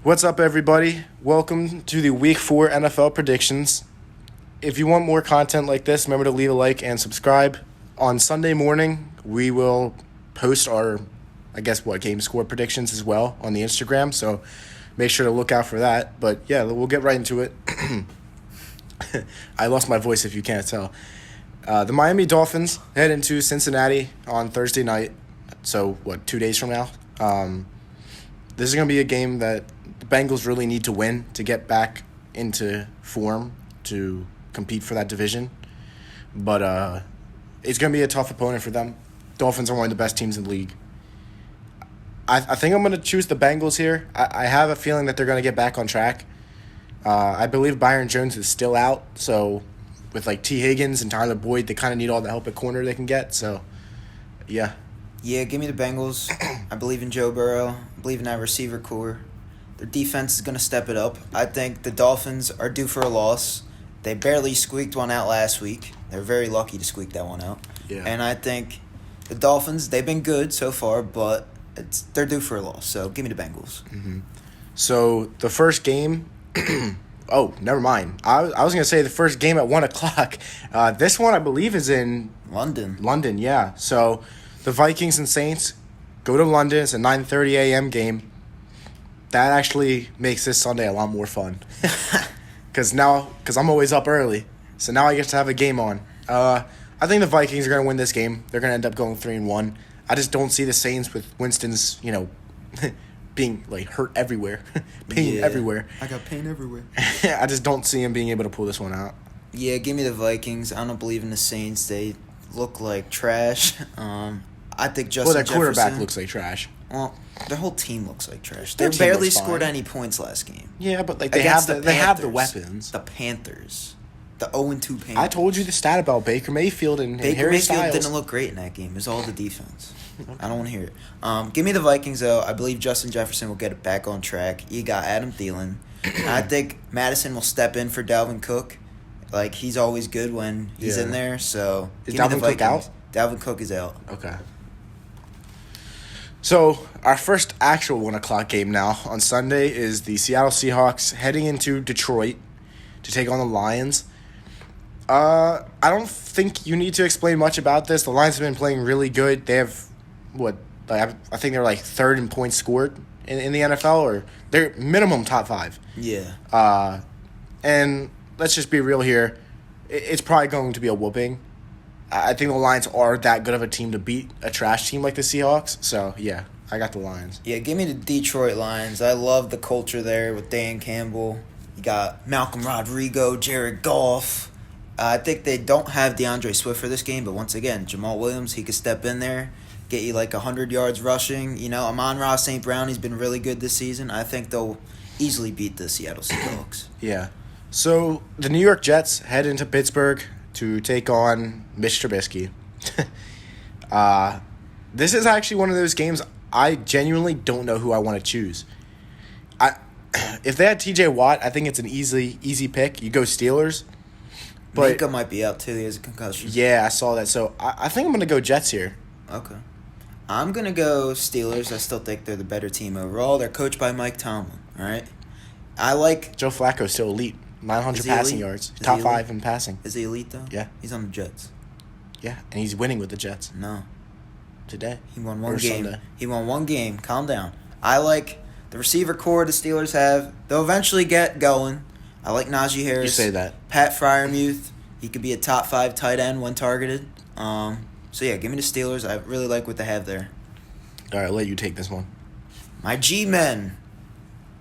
What's up, everybody? Welcome to the Week 4 NFL predictions. If you want more content like this, remember to leave a like and subscribe. On Sunday morning, we will post our, game score predictions as well on the Instagram, so make sure to look out for that. But yeah, we'll get right into it. I lost my voice if you can't tell. The Miami Dolphins head into Cincinnati on Thursday night, so 2 days from now? This is going to be a game that the Bengals really need to win to get back into form to compete for that division. But it's going to be a tough opponent for them. Dolphins are one of the best teams in the league. I think I'm going to choose the Bengals here. I have a feeling that they're going to get back on track. I believe Byron Jones is still out, so with T. Higgins and Tyler Boyd, they kind of need all the help at corner they can get. So, yeah. Yeah, give me the Bengals. I believe in Joe Burrow. I believe in that receiver core. Their defense is going to step it up. I think the Dolphins are due for a loss. They barely squeaked one out last week. They're very lucky to squeak that one out. Yeah. And I think the Dolphins, they've been good so far, but they're due for a loss. So give me the Bengals. Mm-hmm. So the first game... Oh, never mind. I was going to say the first game at 1 o'clock. This one, I believe, is in... London, yeah. So the Vikings and Saints go to London. It's a 9:30 a.m. game. That actually makes this Sunday a lot more fun. Because I'm always up early. So now I get to have a game on. I think the Vikings are going to win this game. They're going to end up going 3-1. I just don't see the Saints with Winston's, being hurt everywhere. Pain everywhere. I got pain everywhere. I just don't see him being able to pull this one out. Yeah, give me the Vikings. I don't believe in the Saints. They look like trash. I think Justin Jefferson... Well, their quarterback looks like trash. Well, their whole team looks like trash. They barely scored any points last game. Yeah, but they have the weapons. The Panthers. The 0-2 Panthers. I told you the stat about Baker Mayfield and Harry Styles. Baker Mayfield didn't look great in that game. It was all the defense. Okay. I don't want to hear it. Give me the Vikings, though. I believe Justin Jefferson will get it back on track. You got Adam Thielen. I think Madison will step in for Dalvin Cook. He's always good when he's in there. So is Dalvin Cook out? Dalvin Cook is out. Okay. So our first actual 1 o'clock game now on Sunday is the Seattle Seahawks heading into Detroit to take on the Lions. I don't think you need to explain much about this. The Lions have been playing really good. They have, I think they're third in points scored in the NFL, or they're minimum top 5. Yeah. And let's just be real here. It's probably going to be a whooping. I think the Lions are that good of a team to beat a trash team like the Seahawks. So, yeah, I got the Lions. Yeah, give me the Detroit Lions. I love the culture there with Dan Campbell. You got Malcolm Rodrigo, Jared Goff. I think they don't have DeAndre Swift for this game, but once again, Jamal Williams, he could step in there, get you 100 yards rushing. Amon-Ra St. Brown, he's been really good this season. I think they'll easily beat the Seattle Seahawks. Yeah. So the New York Jets head into Pittsburgh to take on Mitch Trubisky. This is actually one of those games I genuinely don't know who I want to choose. If they had TJ Watt, I think it's an easy pick. You go Steelers. But Minka might be out, too. He has a concussion. Yeah, I saw that. So I think I'm going to go Jets here. Okay. I'm going to go Steelers. I still think they're the better team overall. They're coached by Mike Tomlin, all right? I like... Joe Flacco's still elite. 900 passing yards. Top 5 in passing. Is he elite, though? Yeah. He's on the Jets. Yeah, and he's winning with the Jets. No. Today. He won one game. Sunday. He won one game. Calm down. I like the receiver core the Steelers have. They'll eventually get going. I like Najee Harris. You say that. Pat Freiermuth. He could be a top 5 tight end when targeted. So, yeah, give me the Steelers. I really like what they have there. All right, I'll let you take this one. My G-men.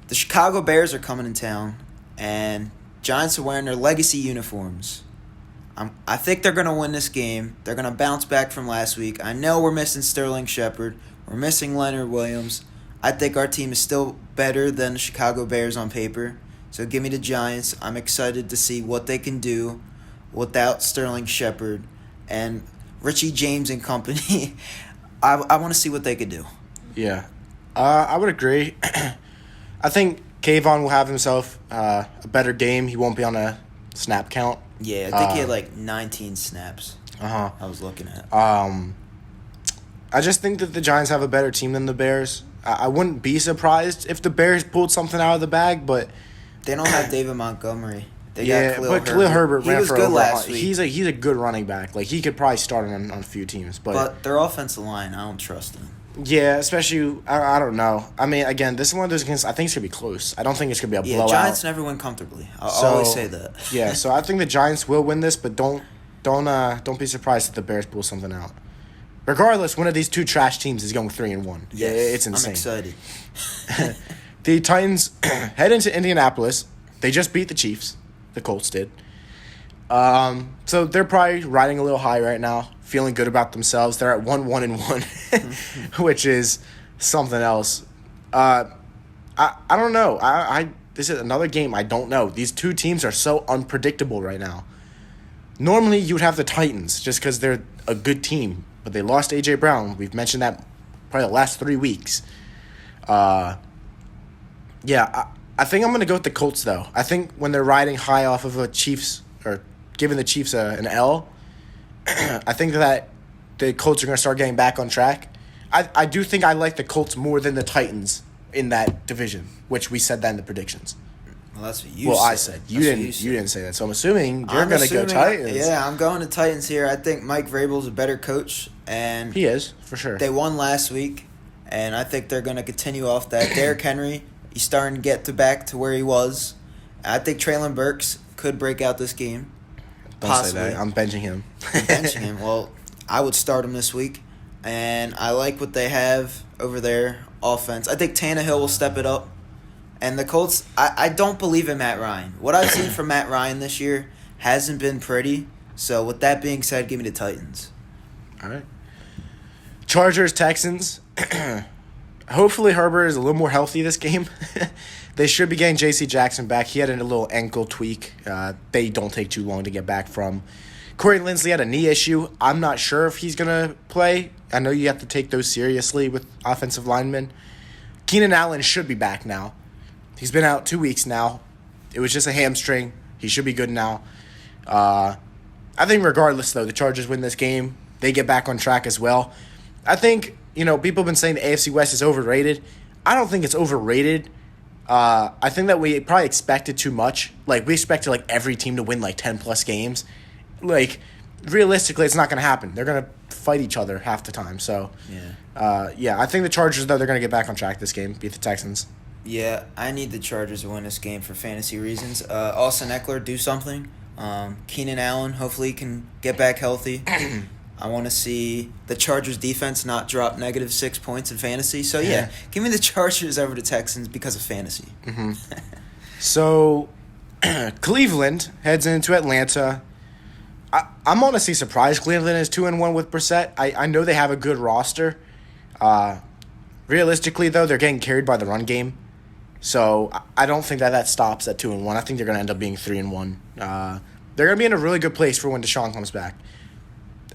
The Chicago Bears are coming in town, and Giants are wearing their legacy uniforms. I think they're going to win this game. They're going to bounce back from last week. I know we're missing Sterling Shepard. We're missing Leonard Williams. I think our team is still better than the Chicago Bears on paper. So give me the Giants. I'm excited to see what they can do without Sterling Shepard and Richie James and company. I want to see what they could do. Yeah. I would agree. I think Kayvon will have himself a better game. He won't be on a snap count. Yeah, I think he had 19 snaps. I was looking at. I just think that the Giants have a better team than the Bears. I wouldn't be surprised if the Bears pulled something out of the bag, but They don't have David Montgomery. They yeah, got Khalil Herbert He ran was for good over. last week. He's a good running back. Like he could probably start on a few teams, But their offensive line, I don't trust them. yeah, especially I don't know. I mean, again, this is one of those games. I think it's gonna be close. I don't think it's gonna be a Yeah, blowout. Giants never win comfortably. I'll So, always say that. Yeah, so I think the Giants will win this, but don't be surprised if the Bears pull something out. Regardless, one of these two trash teams is going 3-1. Yes, It's insane. I'm excited. The Titans head into Indianapolis. They just beat the Chiefs. The Colts did. So they're probably riding a little high right now, feeling good about themselves. They're at 1-1-1, which is something else. I don't know. This is another game I don't know. These two teams are so unpredictable right now. Normally, you would have the Titans just because they're a good team, but they lost A.J. Brown. We've mentioned that probably the last 3 weeks. Yeah, I think I'm going to go with the Colts, though. I think when they're riding high off of a Chiefs or giving the Chiefs an L, I think that the Colts are going to start getting back on track. I do think I like the Colts more than the Titans in that division, which we said that in the predictions. Well, that's what you Well, said. I said. You didn't say that. So I'm assuming you're I'm going to go assuming- Titans. Yeah, I'm going to Titans here. I think Mike Vrabel's a better coach, and He is, for sure. they won last week, and I think they're going to continue off that. Derrick Henry, he's starting to get back to where he was. I think Traylon Burks could break out this game. Don't Possibly. say that. I'm benching him. Benching him. Well, I would start him this week, and I like what they have over there offense. I think Tannehill will step it up. And the Colts, I don't believe in Matt Ryan. What I've seen from Matt Ryan this year hasn't been pretty. So with that being said, give me the Titans. All right. Chargers, Texans. Hopefully Herbert is a little more healthy this game. They should be getting J.C. Jackson back. He had a little ankle tweak. They don't take too long to get back from. Corey Linsley had a knee issue. I'm not sure if he's going to play. I know you have to take those seriously with offensive linemen. Keenan Allen should be back now. He's been out 2 weeks now. It was just a hamstring. He should be good now. I think regardless, though, the Chargers win this game. They get back on track as well. I think, people have been saying the AFC West is overrated. I don't think it's overrated. I think that we probably expected too much. Like, we expected, every team to win, 10-plus games. Realistically, it's not going to happen. They're going to fight each other half the time. So, I think the Chargers, though, they're going to get back on track this game, beat the Texans. Yeah, I need the Chargers to win this game for fantasy reasons. Austin Eckler, do something. Keenan Allen, hopefully can get back healthy. I want to see the Chargers defense not drop -6 points in fantasy. So, yeah, give me the Chargers over the Texans because of fantasy. Mm-hmm. So, Cleveland heads into Atlanta. I'm honestly surprised Cleveland is 2-1 with Brissett. I know they have a good roster. Realistically, though, they're getting carried by the run game. So I don't think that stops at 2-1. I think they're going to end up being 3-1. They're going to be in a really good place for when Deshaun comes back.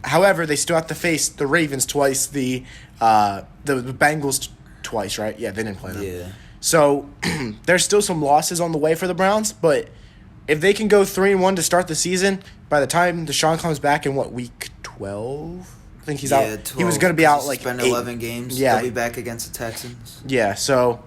However, they still have to face the Ravens twice, the Bengals twice, right? Yeah, they didn't play them. Yeah. So there's still some losses on the way for the Browns, but if they can go 3-1 to start the season, by the time Deshaun comes back in week 12? I think he's out. 12, He was going to be out spend 8. 11 games. Yeah. They'll be back against the Texans. Yeah, so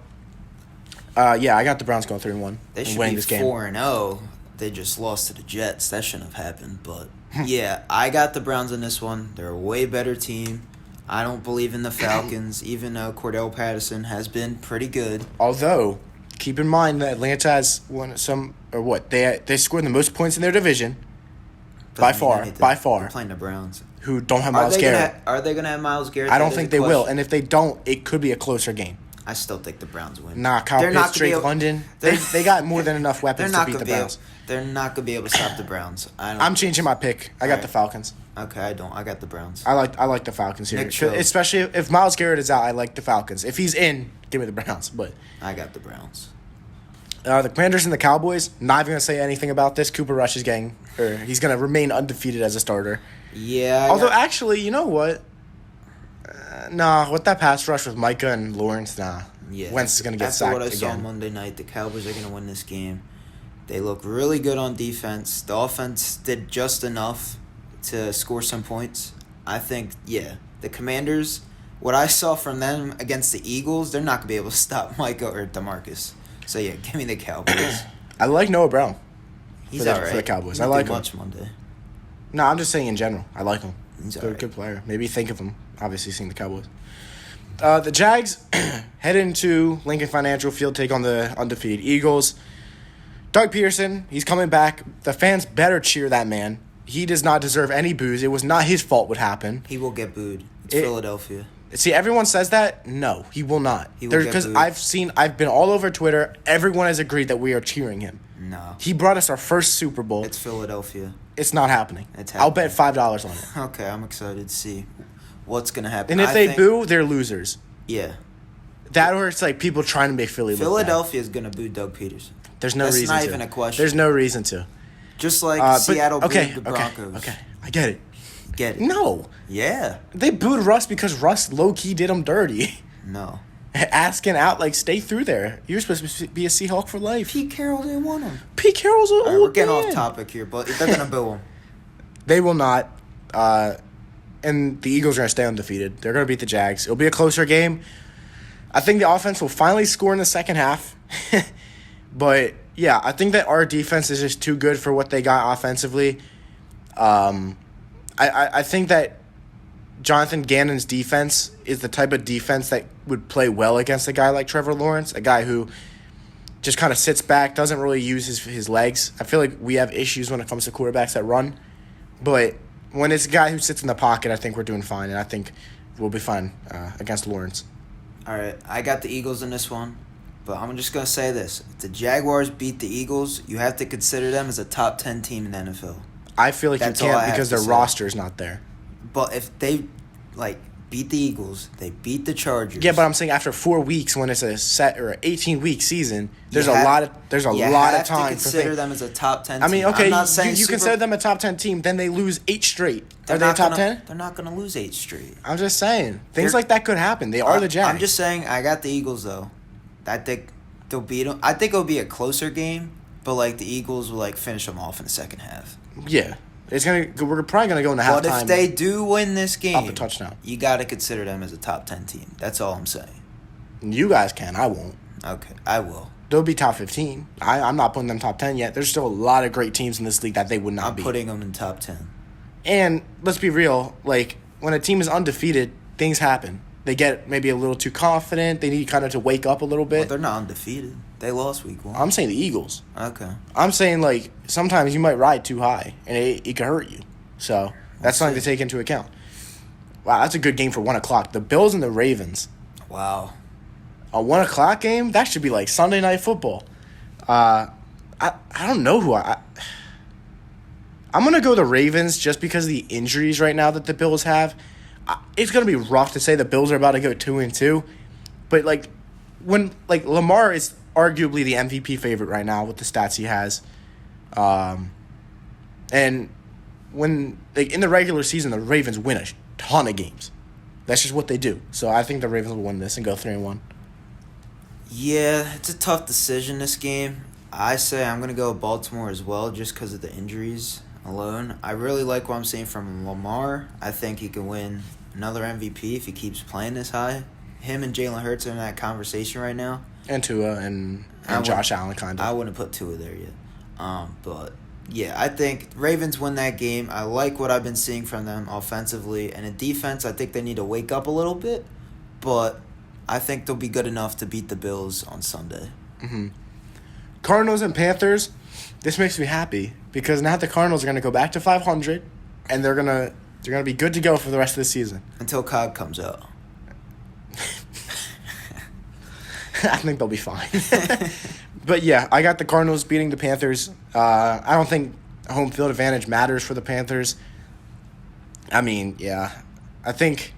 I got the Browns going 3-1. They should winning be this game. 4-0. They just lost to the Jets. That shouldn't have happened. But, yeah, I got the Browns in this one. They're a way better team. I don't believe in the Falcons, even though Cordell Patterson has been pretty good. Although, keep in mind that Atlanta has they scored the most points in their division. By far. They're playing the Browns. Who don't have Myles Garrett. Are they going to have Myles Garrett? I don't think they will. And if they don't, it could be a closer game. I still think the Browns win. Nah, Kyle Pitts, Drake London. They got more than enough weapons to beat the Browns. They're not going to be able to stop the Browns. I'm changing my pick. I got the Falcons. Okay, I don't. I got the Browns. I like the Falcons here. Especially if Myles Garrett is out, I like the Falcons. If he's in, give me the Browns. But I got the Browns. The Commanders and the Cowboys, not even going to say anything about this. Cooper Rush he's going to remain undefeated as a starter. Yeah. Although, actually, you know what? With that pass rush with Micah and Lawrence, Yeah. Wentz is going to get sacked again. After what I saw Monday night, the Cowboys are going to win this game. They look really good on defense. The offense did just enough to score some points. I think, the Commanders, what I saw from them against the Eagles, they're not going to be able to stop Micah or DeMarcus. So, yeah, give me the Cowboys. I like Noah Brown. He's all right. For the Cowboys. He I like did him. much Monday. No, I'm just saying in general. I like him. He's Good, all right. good player. Maybe think of him. Obviously, seeing the Cowboys. The Jags head into Lincoln Financial Field, take on the undefeated Eagles. Doug Peterson, he's coming back. The fans better cheer that man. He does not deserve any boos. It was not his fault what happened. He will get booed. It's Philadelphia. See, everyone says that. No, he will not. He will get Because booed. I've been all over Twitter. Everyone has agreed that we are cheering him. No. He brought us our first Super Bowl. It's Philadelphia. It's not happening. It's I'll happening. bet $5 on it. Okay, I'm excited to see what's going to happen. And if I they think- boo, they're losers. Yeah. That or it's like people trying to make Philly look bad. Philadelphia is going to boo Doug Peterson. There's no That's reason not to. even a question. There's no reason to. Just like But- Seattle booed okay, the Broncos. Okay, I get it. Get it? No. Yeah. They booed Russ because Russ low-key did him dirty. No. Asking out, like, stay through there. You're supposed to be a Seahawk for life. Pete Carroll didn't want him. Pete Carroll's an All right, old we're getting man. off topic here, but they're going to boo him. They will not. And the Eagles are going to stay undefeated. They're going to beat the Jags. It'll be a closer game. I think the offense will finally score in the second half. But, yeah, I think that our defense is just too good for what they got offensively. I think that Jonathan Gannon's defense is the type of defense that would play well against a guy like Trevor Lawrence, a guy who just kind of sits back, doesn't really use his legs. I feel like we have issues when it comes to quarterbacks that run. But when it's a guy who sits in the pocket, I think we're doing fine, and I think we'll be fine against Lawrence. All right, I got the Eagles in this one, but I'm just going to say this. If the Jaguars beat the Eagles, you have to consider them as a top 10 team in the NFL. I feel like That's you all I can't have because to their say. roster is not there. But if they, beat the Eagles, they beat the Chargers. Yeah, but I'm saying after 4 weeks, when it's a set or 18-week season, there's You a have- lot of you time have to for consider things. them as a top 10 I mean, team. okay, I'm not saying you consider them a top 10 team, then they lose 8 straight. Are they a top 10? They're not going to lose 8 straight. I'm just saying. Things They're- like that could happen. They are the Jags. I'm just saying I got the Eagles, though. I think they'll beat them. I think it'll be a closer game, but, the Eagles will, finish them off in the second half. Yeah. We're probably going to go into halftime. But if they do win this game, Up a touchdown. you got to consider them as a top 10 team. That's all I'm saying. You guys can. I won't. Okay, I will. They'll be top 15. I'm not putting them top 10 yet. There's still a lot of great teams in this league that they would not I'm be. putting them in top 10. And let's be real. When a team is undefeated, things happen. They get maybe a little too confident. They need kind of to wake up a little But bit. they're not undefeated. They lost week 1. I'm saying the Eagles. Okay. I'm saying, sometimes you might ride too high, and it could hurt you. So that's something to take into account. Wow, that's a good game for 1 o'clock. The Bills and the Ravens. Wow. A 1 o'clock game? That should be like Sunday Night Football. I don't know who I'm going to go the Ravens just because of the injuries right now that the Bills have. It's going to be rough to say the Bills are about to go 2-2. But, when Lamar is arguably the MVP favorite right now with the stats he has. And when in the regular season, the Ravens win a ton of games. That's just what they do. So I think the Ravens will win this and go 3-1. Yeah, it's a tough decision, this game. I say I'm going to go Baltimore as well just because of the injuries alone. I really like what I'm seeing from Lamar. I think he can win another MVP if he keeps playing this high. Him and Jalen Hurts are in that conversation right now. And Tua and Josh Allen, kind of. I wouldn't put Tua there yet. But, yeah, I think Ravens win that game. I like what I've been seeing from them offensively. And in defense, I think they need to wake up a little bit. But I think they'll be good enough to beat the Bills on Sunday. Mm-hmm. Cardinals and Panthers. This makes me happy because now the Cardinals are going to go back to 500, and they're gonna be good to go for the rest of the season. Until COD comes out. I think they'll be fine. But yeah, I got the Cardinals beating the Panthers. I don't think home field advantage matters for the Panthers. I mean, yeah, I think.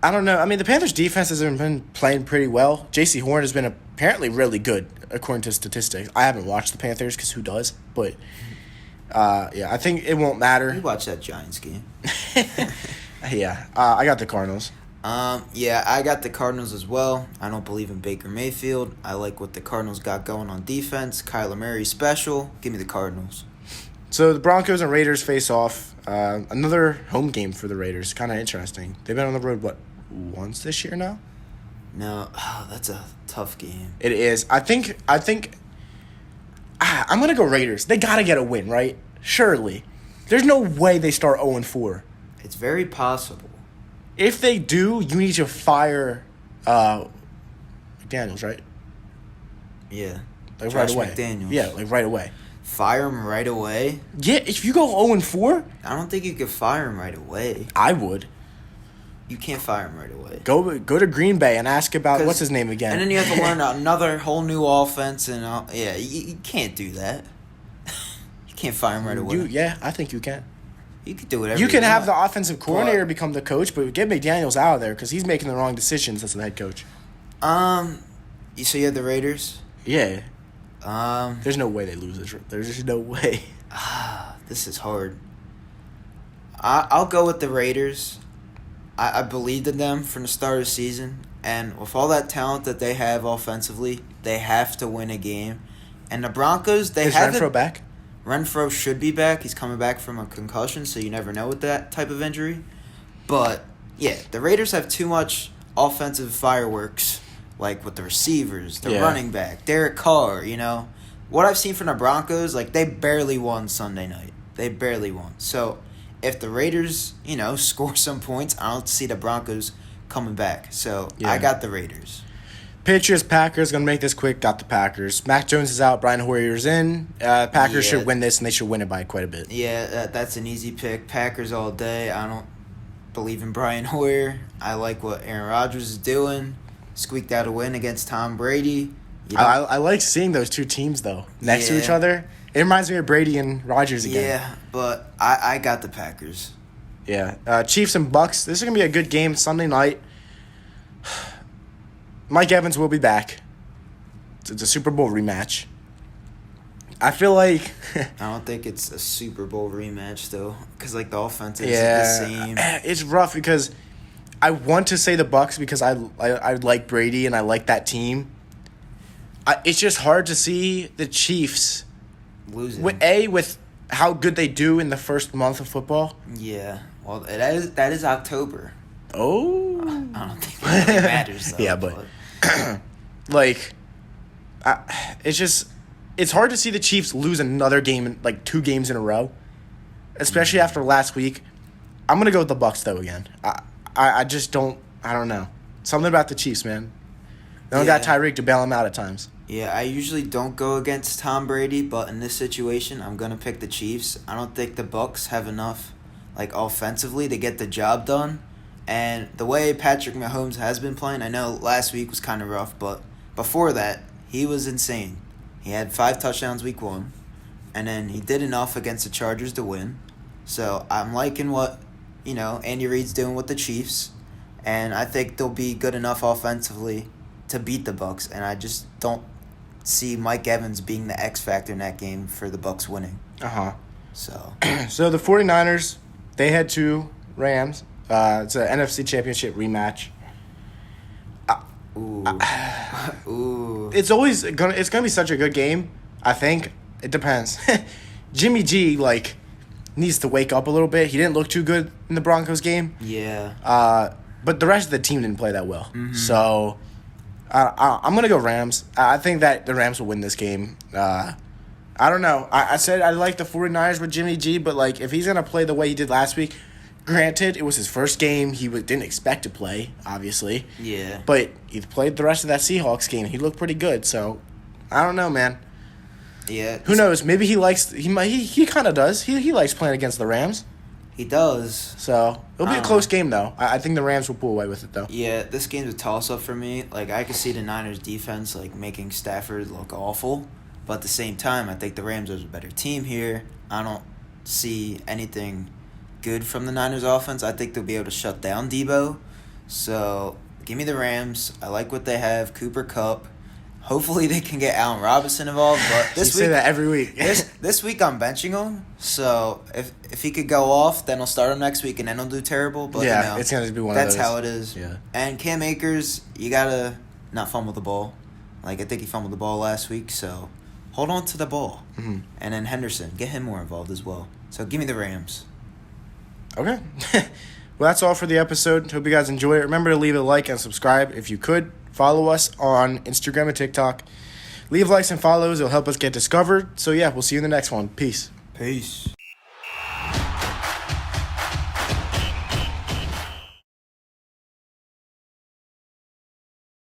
I don't know. I mean, the Panthers' defense has been playing pretty well. J.C. Horn has been apparently really good, according to statistics. I haven't watched the Panthers because who does? But, yeah, I think it won't matter. You watch that Giants game. Yeah, I got the Cardinals. Yeah, I got the Cardinals as well. I don't believe in Baker Mayfield. I like what the Cardinals got going on defense. Kyler Murray special. Give me the Cardinals. So the Broncos and Raiders face off. Another home game for the Raiders. Kind of interesting. They've been on the road, once this year now? No, that's a tough game. It is. I think I'm going to go Raiders. They got to get a win, right? Surely. There's no way they start 0-4. It's very possible. If they do, you need to fire McDaniels, right? Yeah. Like Josh right away. McDaniels. Yeah, like right away. Fire him right away? Yeah, if you go 0-4, I don't think you could fire him right away. I would. You can't fire him right away. Go to Green Bay and ask about what's his name again. And then you have to learn another whole new offense. And you can't do that. You can't fire him right away. Yeah, I think you can. You could do whatever you can have want. the offensive coordinator become the coach, but get McDaniels out of there because he's making the wrong decisions as the head coach. So you have the Raiders? Yeah. There's no way they lose this. There's just no way. This is hard. I'll go with the Raiders. I believed in them from the start of the season, and with all that talent that they have offensively, they have to win a game. And the Broncos, Is Renfro back? Renfro should be back. He's coming back from a concussion, so you never know with that type of injury. But, yeah, the Raiders have too much offensive fireworks, like with the receivers, the running back, Derek Carr, What I've seen from the Broncos, they barely won Sunday night. They barely won. So, if the Raiders, score some points, I don't see the Broncos coming back. So, I got the Raiders. Patriots, Packers, going to make this quick, got the Packers. Mac Jones is out, Brian Hoyer's in. Packers should win this, and they should win it by quite a bit. Yeah, that's an easy pick. Packers all day. I don't believe in Brian Hoyer. I like what Aaron Rodgers is doing. Squeaked out a win against Tom Brady. I like seeing those two teams, though, next to each other. It reminds me of Brady and Rodgers again. Yeah, but I got the Packers. Yeah. Chiefs and Bucks. This is going to be a good game Sunday night. Mike Evans will be back. It's a Super Bowl rematch. I feel like... I don't think it's a Super Bowl rematch, though, because, the offense is the same. It's rough because I want to say the Bucks because I like Brady and I like that team. It's just hard to see the Chiefs... losing. With how good they do in the first month of football. Yeah. Well, that is October. Oh. I don't think that really matters, though. Yeah, but... it's hard to see the Chiefs lose another game, 2 games in a row, especially after last week. I'm gonna go with the Bucks though again. I just don't. I don't know. Something about the Chiefs, man. They don't got Tyreek to bail them out at times. Yeah, I usually don't go against Tom Brady, but in this situation, I'm gonna pick the Chiefs. I don't think the Bucks have enough, offensively, to get the job done. And the way Patrick Mahomes has been playing, I know last week was kind of rough, but before that, he was insane. He had 5 touchdowns week 1, and then he did enough against the Chargers to win. So I'm liking what, Andy Reid's doing with the Chiefs, and I think they'll be good enough offensively to beat the Bucks, and I just don't see Mike Evans being the X factor in that game for the Bucks winning. So So the 49ers, they head to Rams. It's an NFC Championship rematch. Ooh. It's gonna be such a good game. I think it depends. Jimmy G needs to wake up a little bit. He didn't look too good in the Broncos game. Yeah. But the rest of the team didn't play that well. Mm-hmm. So I'm gonna go Rams. I think that the Rams will win this game. I don't know. I said I like the 49ers with Jimmy G, but if he's gonna play the way he did last week. Granted, it was his first game. He didn't expect to play, obviously. Yeah. But he played the rest of that Seahawks game. He looked pretty good. So, I don't know, man. Yeah. Who knows? Maybe he likes. He kind of does. He likes playing against the Rams. He does. So it'll be a close game, though. I think the Rams will pull away with it, though. Yeah, this game's a toss-up for me. I could see the Niners' defense making Stafford look awful, but at the same time, I think the Rams are a better team here. I don't see anything good from the Niners offense. I think they'll be able to shut down Debo. So, give me the Rams. I like what they have. Cooper Kupp. Hopefully they can get Allen Robinson involved. But this week, say that every week. this week I'm benching him. So if he could go off, then I'll start him next week and then he'll do terrible. But it's gonna be one of those. That's how it is. Yeah. And Cam Akers, you gotta not fumble the ball. I think he fumbled the ball last week. So hold on to the ball. Mm-hmm. And then Henderson, get him more involved as well. So give me the Rams. Okay. Well, that's all for the episode. Hope you guys enjoy it. Remember to leave a like and subscribe if you could. Follow us on Instagram and TikTok. Leave likes and follows. It'll help us get discovered. So, yeah, we'll see you in the next one. Peace. Peace.